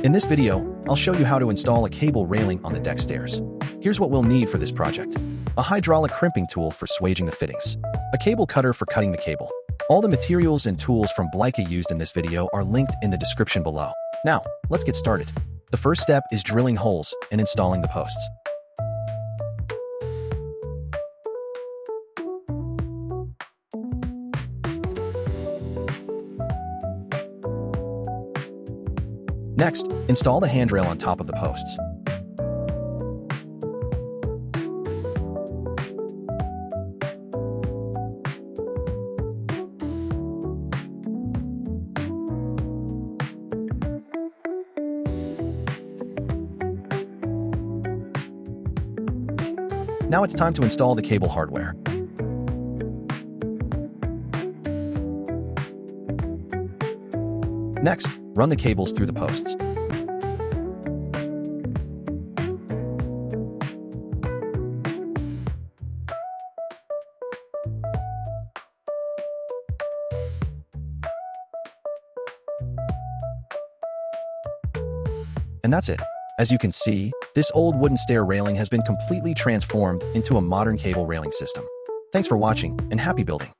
In this video, I'll show you how to install a cable railing on the deck stairs. Here's what we'll need for this project. A hydraulic crimping tool for swaging the fittings. A cable cutter for cutting the cable. All the materials and tools from BLIKA used in this video are linked in the description below. Now, let's get started. The first step is drilling holes and installing the posts. Next, install the handrail on top of the posts. Now it's time to install the cable hardware. Next, run the cables through the posts. And that's it. As you can see, this old wooden stair railing has been completely transformed into a modern cable railing system. Thanks for watching, and happy building!